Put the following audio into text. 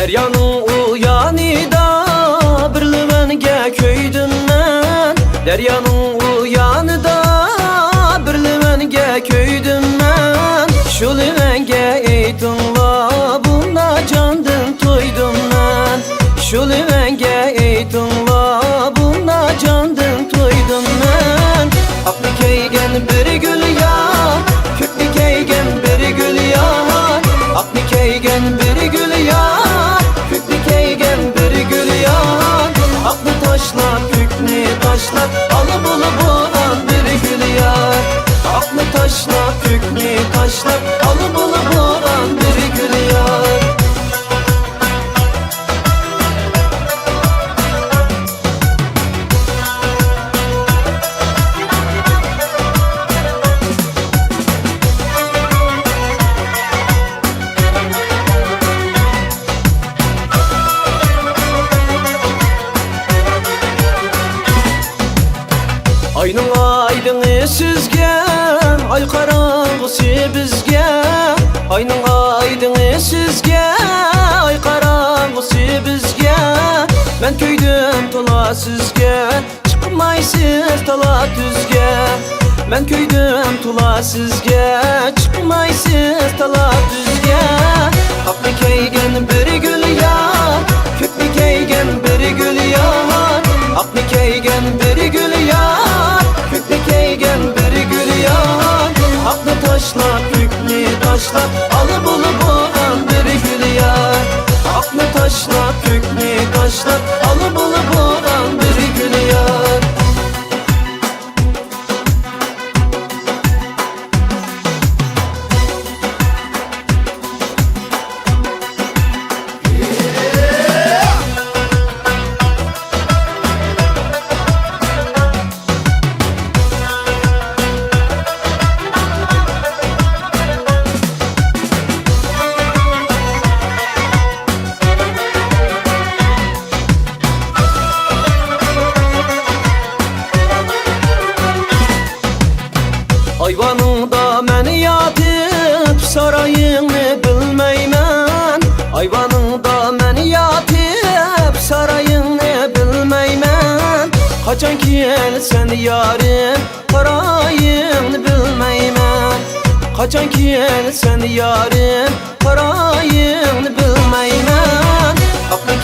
Deryanın o yanida bir livenge köydüm ben. Deryanın o yanida bir livenge köydüm ben. Şu livenge eydinla bunda candım toydum ben. Şu livenge eydinla bunda candım toydum ben. Aklı keygen bir gül yar, köklü keygen bir gül yar. Aklı keygen bir gül yar, köklü keygen bir gül yar. Aklı taşlar, köklü taşlar, alı bulu bulan bir gül yar. Aklı taşlar, köklü taşlar, alı bulu bulan bir gül yar. Ayның айдыңы sizge, ay qarаңғысы bizge. Ayның айдыңы sizge, ay qarаңғысы bizge. Mən köydüm tola sizge, çıkmaysız tala düzge. Mən köydüm tola sizge, çıkmaysız tala düzge. Aklı keygen bir gül yar, köklü keygen bir gül yar. Aklı keygen bir gül yar, köklü keygen bir gül yar. Aklı taşlar, köklü taşlar, alı bulu bulan bir gül yar. Aklı taşlar, köklü taşlar, alı bulu bulan bir gül yar. Ayvanında məni yatıp sarayını bilmeymen. Ayvanında məni yatıp sarayını bilmeymen. Kaçan ki sen yarın parayını bilmeymen. Kaçan ki sen yarın parayını bilmeymen. Aklı